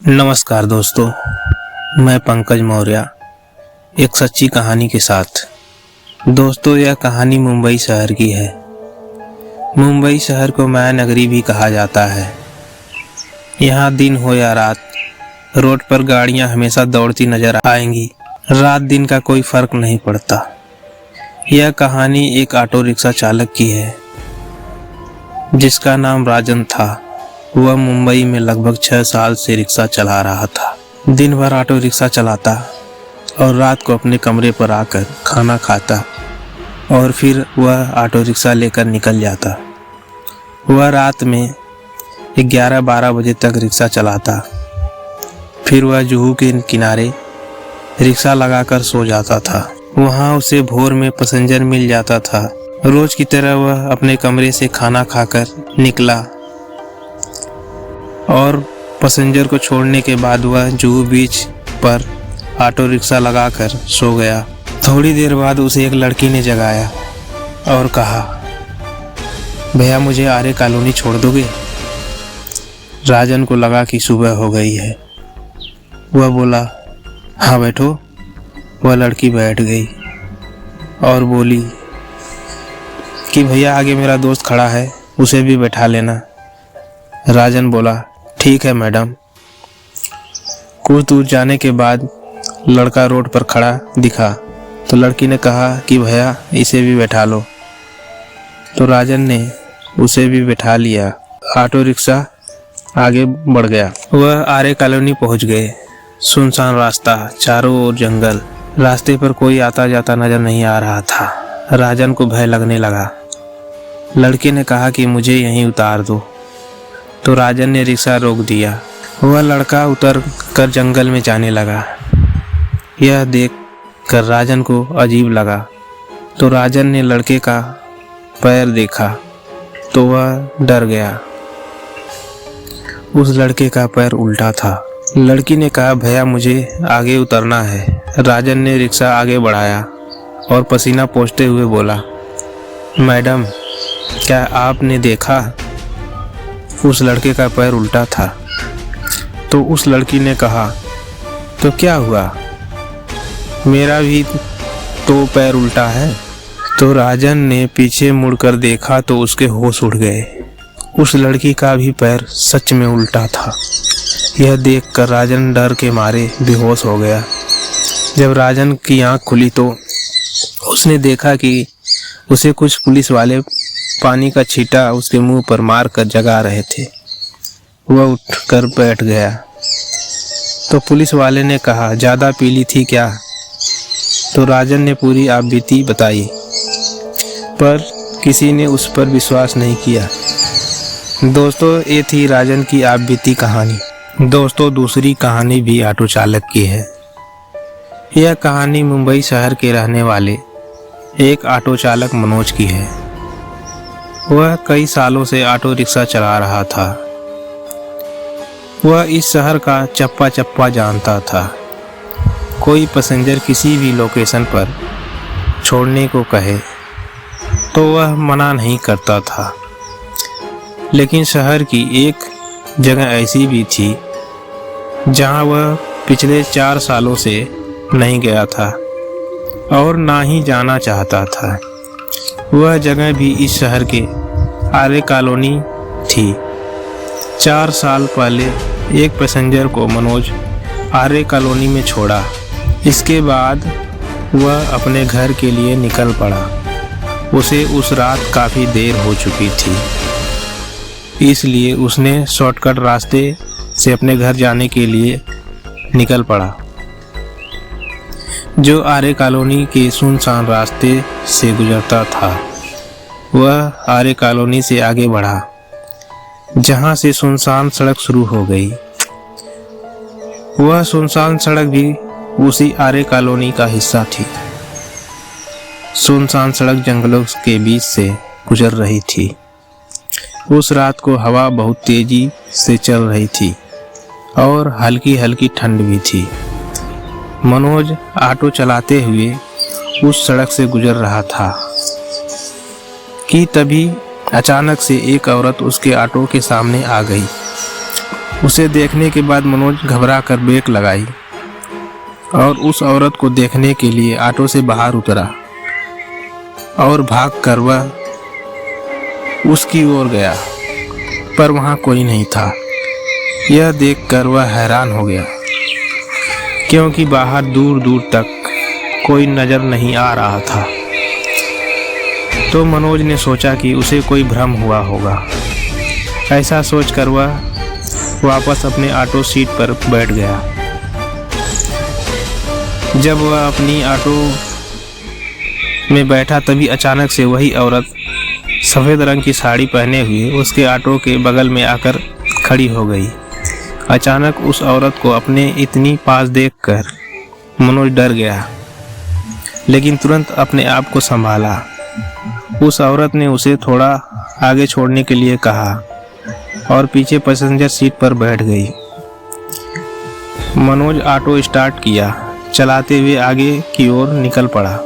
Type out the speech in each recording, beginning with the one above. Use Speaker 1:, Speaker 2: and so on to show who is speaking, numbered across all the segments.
Speaker 1: नमस्कार दोस्तों, मैं पंकज मौर्य एक सच्ची कहानी के साथ। दोस्तों, यह कहानी मुंबई शहर की है। मुंबई शहर को माया नगरी भी कहा जाता है। यहाँ दिन हो या रात, रोड पर गाड़ियाँ हमेशा दौड़ती नजर आएंगी। रात दिन का कोई फर्क नहीं पड़ता। यह कहानी एक ऑटो रिक्शा चालक की है जिसका नाम राजन था। वह मुंबई में लगभग 6 साल से रिक्शा चला रहा था। दिन भर ऑटो रिक्शा चलाता और रात को अपने कमरे पर आकर खाना खाता और फिर वह ऑटो रिक्शा लेकर निकल जाता। वह रात में 11-12 बजे तक रिक्शा चलाता। फिर वह जुहू के किनारे रिक्शा लगाकर सो जाता था। वहाँ उसे भोर में पैसेंजर मिल जाता था। रोज की तरह वह अपने कमरे से खाना खाकर निकला और पैसेंजर को छोड़ने के बाद वह जुहू बीच पर ऑटो रिक्शा लगाकर सो गया। थोड़ी देर बाद उसे एक लड़की ने जगाया और कहा, भैया मुझे आर्य कॉलोनी छोड़ दोगे? राजन को लगा कि सुबह हो गई है। वह बोला, हाँ बैठो। वह लड़की बैठ गई और बोली कि भैया आगे मेरा दोस्त खड़ा है, उसे भी बैठा लेना। राजन बोला, ठीक है मैडम। कुछ दूर जाने के बाद लड़का रोड पर खड़ा दिखा तो लड़की ने कहा कि भैया इसे भी बैठा लो। तो राजन ने उसे भी बैठा लिया। ऑटो रिक्शा आगे बढ़ गया। वह आर्य कॉलोनी पहुंच गए। सुनसान रास्ता, चारों ओर जंगल। रास्ते पर कोई आता जाता नजर नहीं आ रहा था। राजन को भय लगने लगा। लड़के ने कहा कि मुझे यहीं उतार दो। तो राजन ने रिक्शा रोक दिया। वह लड़का उतर कर जंगल में जाने लगा। यह देख कर राजन को अजीब लगा। तो राजन ने लड़के का पैर देखा तो वह डर गया। उस लड़के का पैर उल्टा था। लड़की ने कहा, भैया मुझे आगे उतरना है। राजन ने रिक्शा आगे बढ़ाया और पसीना पोंछते हुए बोला, मैडम क्या आपने देखा? उस लड़के का पैर उल्टा था। तो उस लड़की ने कहा, तो क्या हुआ? मेरा भी तो पैर उल्टा है। तो राजन ने पीछे मुड़कर देखा तो उसके होश उड़ गए। उस लड़की का भी पैर सच में उल्टा था। यह देखकर राजन डर के मारे बेहोश हो गया। जब राजन की आंख खुली तो उसने देखा कि उसे कुछ पुलिस वाले पानी का छींटा उसके मुंह पर मार कर जगा रहे थे। वह उठकर बैठ गया। तो पुलिस वाले ने कहा, ज़्यादा पीली थी क्या? तो राजन ने पूरी आपबीती बताई, पर किसी ने उस पर विश्वास नहीं किया। दोस्तों, ये थी राजन की आपबीती कहानी। दोस्तों, दूसरी कहानी भी ऑटो चालक की है। यह कहानी मुंबई शहर के रहने वाले एक ऑटो चालक मनोज की है। वह कई सालों से ऑटो रिक्शा चला रहा था। वह इस शहर का चप्पा चप्पा जानता था। कोई पैसेंजर किसी भी लोकेशन पर छोड़ने को कहे तो वह मना नहीं करता था। लेकिन शहर की एक जगह ऐसी भी थी जहां वह पिछले 4 सालों से नहीं गया था और ना ही जाना चाहता था। वह जगह भी इस शहर के आर्य कॉलोनी थी। 4 साल पहले एक पैसेंजर को मनोज आर्य कॉलोनी में छोड़ा। इसके बाद वह अपने घर के लिए निकल पड़ा। उसे उस रात काफ़ी देर हो चुकी थी, इसलिए उसने शॉर्टकट रास्ते से अपने घर जाने के लिए निकल पड़ा, जो आर्य कॉलोनी के सुनसान रास्ते से गुजरता था। वह आर्य कॉलोनी से आगे बढ़ा, जहां से सुनसान सड़क शुरू हो गई। वह सुनसान सड़क भी उसी आर्य कॉलोनी का हिस्सा थी। सुनसान सड़क जंगलों के बीच से गुजर रही थी। उस रात को हवा बहुत तेजी से चल रही थी और हल्की हल्की ठंड भी थी। मनोज ऑटो चलाते हुए उस सड़क से गुजर रहा था कि तभी अचानक से एक औरत उसके ऑटो के सामने आ गई। उसे देखने के बाद मनोज घबरा कर ब्रेक लगाई और उस औरत को देखने के लिए ऑटो से बाहर उतरा और भाग कर वह उसकी ओर गया, पर वहाँ कोई नहीं था। यह देखकर वह हैरान हो गया, क्योंकि बाहर दूर दूर तक कोई नजर नहीं आ रहा था। तो मनोज ने सोचा कि उसे कोई भ्रम हुआ होगा। ऐसा सोचकर वह वापस अपने ऑटो सीट पर बैठ गया। जब वह अपनी ऑटो में बैठा तभी अचानक से वही औरत सफ़ेद रंग की साड़ी पहने हुए उसके ऑटो के बगल में आकर खड़ी हो गई। अचानक उस औरत को अपने इतनी पास देखकर मनोज डर गया, लेकिन तुरंत अपने आप को संभाला। उस औरत ने उसे थोड़ा आगे छोड़ने के लिए कहा और पीछे पैसेंजर सीट पर बैठ गई। मनोज ऑटो स्टार्ट किया, चलाते हुए आगे की ओर निकल पड़ा।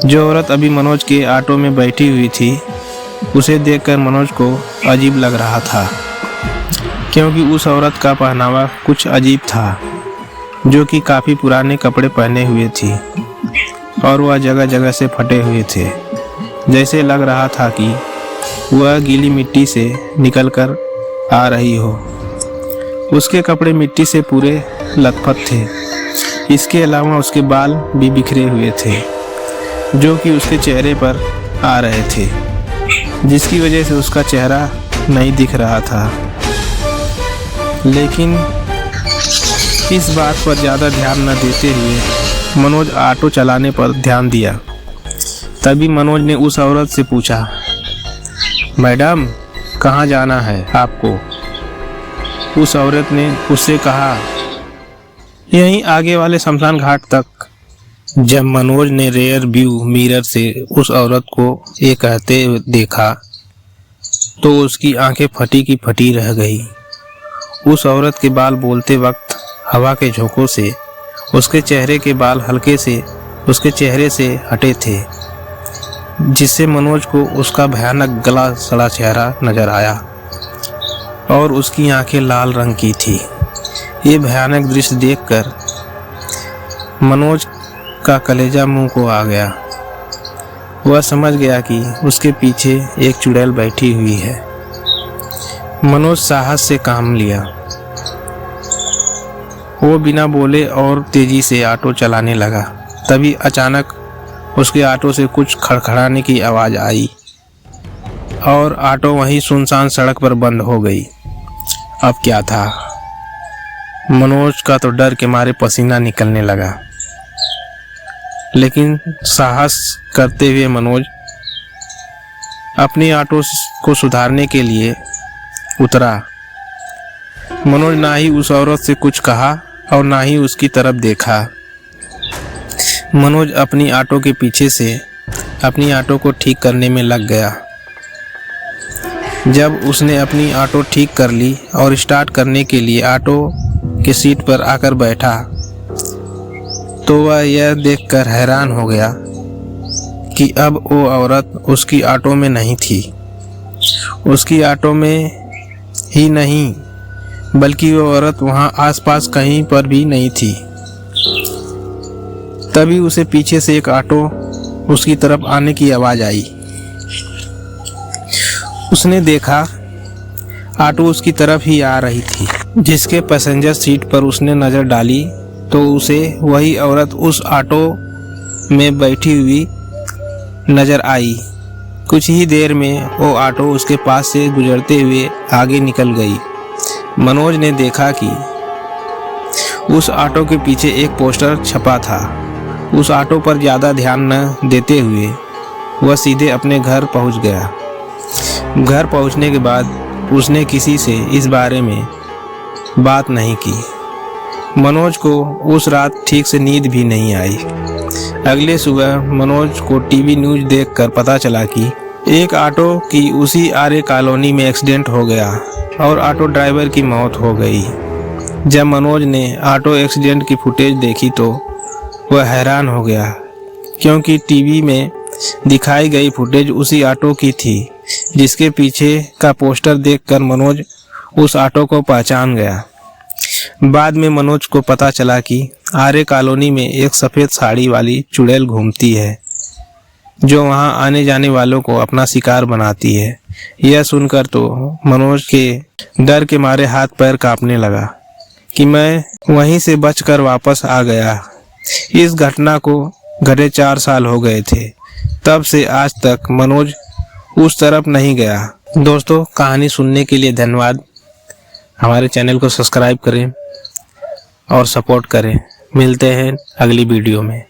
Speaker 1: जो औरत अभी मनोज के ऑटो में बैठी हुई थी, उसे देखकर मनोज को अजीब लग रहा था, क्योंकि उस औरत का पहनावा कुछ अजीब था, जो कि काफ़ी पुराने कपड़े पहने हुए थी और वह जगह जगह से फटे हुए थे। जैसे लग रहा था कि वह गीली मिट्टी से निकलकर आ रही हो। उसके कपड़े मिट्टी से पूरे लथपथ थे। इसके अलावा उसके बाल भी बिखरे हुए थे, जो कि उसके चेहरे पर आ रहे थे, जिसकी वजह से उसका चेहरा नहीं दिख रहा था। लेकिन इस बात पर ज़्यादा ध्यान न देते हुए मनोज ऑटो चलाने पर ध्यान दिया। तभी मनोज ने उस औरत से पूछा, मैडम कहाँ जाना है आपको? उस औरत ने उससे कहा, यहीं आगे वाले शमशान घाट तक। जब मनोज ने रेयर व्यू मिरर से उस औरत को ये कहते देखा तो उसकी आंखें फटी की फटी रह गई। उस औरत के बाल बोलते वक्त हवा के झोंकों से उसके चेहरे के बाल हल्के से उसके चेहरे से हटे थे, जिससे मनोज को उसका भयानक गला सड़ा चेहरा नजर आया और उसकी आंखें लाल रंग की थी। ये भयानक दृश्य देखकर मनोज का कलेजा मुंह को आ गया। वह समझ गया कि उसके पीछे एक चुड़ैल बैठी हुई है। मनोज साहस से काम लिया। वो बिना बोले और तेजी से ऑटो चलाने लगा। तभी अचानक उसके ऑटो से कुछ खड़खड़ाने की आवाज़ आई और ऑटो वहीं सुनसान सड़क पर बंद हो गई। अब क्या था? मनोज का तो डर के मारे पसीना निकलने लगा, लेकिन साहस करते हुए मनोज अपनी ऑटो को सुधारने के लिए उतरा। मनोज ना ही उस औरत से कुछ कहा और ना ही उसकी तरफ देखा। मनोज अपनी ऑटो के पीछे से अपनी ऑटो को ठीक करने में लग गया। जब उसने अपनी ऑटो ठीक कर ली और स्टार्ट करने के लिए ऑटो के सीट पर आकर बैठा, तो वह यह देखकर हैरान हो गया कि अब वो औरत उसकी ऑटो में नहीं थी। उसकी ऑटो में ही नहीं, बल्कि वो औरत वहाँ आसपास कहीं पर भी नहीं थी। तभी उसे पीछे से एक ऑटो उसकी तरफ आने की आवाज़ आई। उसने देखा ऑटो उसकी तरफ ही आ रही थी। जिसके पैसेंजर सीट पर उसने नज़र डाली तो उसे वही औरत उस ऑटो में बैठी हुई नज़र आई। कुछ ही देर में वो ऑटो उसके पास से गुजरते हुए आगे निकल गई। मनोज ने देखा कि उस ऑटो के पीछे एक पोस्टर छपा था। उस ऑटो पर ज़्यादा ध्यान न देते हुए वह सीधे अपने घर पहुंच गया। घर पहुंचने के बाद उसने किसी से इस बारे में बात नहीं की। मनोज को उस रात ठीक से नींद भी नहीं आई। अगले सुबह मनोज को टीवी न्यूज़ देखकर पता चला कि एक ऑटो की उसी आर्य कॉलोनी में एक्सीडेंट हो गया और ऑटो ड्राइवर की मौत हो गई। जब मनोज ने ऑटो एक्सीडेंट की फुटेज देखी तो वह हैरान हो गया, क्योंकि टीवी में दिखाई गई फुटेज उसी ऑटो की थी, जिसके पीछे का पोस्टर देखकर मनोज उस ऑटो को पहचान गया। बाद में मनोज को पता चला कि आर्य कॉलोनी में एक सफ़ेद साड़ी वाली चुड़ैल घूमती है जो वहां आने जाने वालों को अपना शिकार बनाती है। यह सुनकर तो मनोज के डर के मारे हाथ पैर कांपने लगा कि मैं वहीं से बचकर वापस आ गया। इस घटना को घटे 4 साल हो गए थे। तब से आज तक मनोज उस तरफ नहीं गया। दोस्तों, कहानी सुनने के लिए धन्यवाद। हमारे चैनल को सब्सक्राइब करें और सपोर्ट करें। मिलते हैं अगली वीडियो में।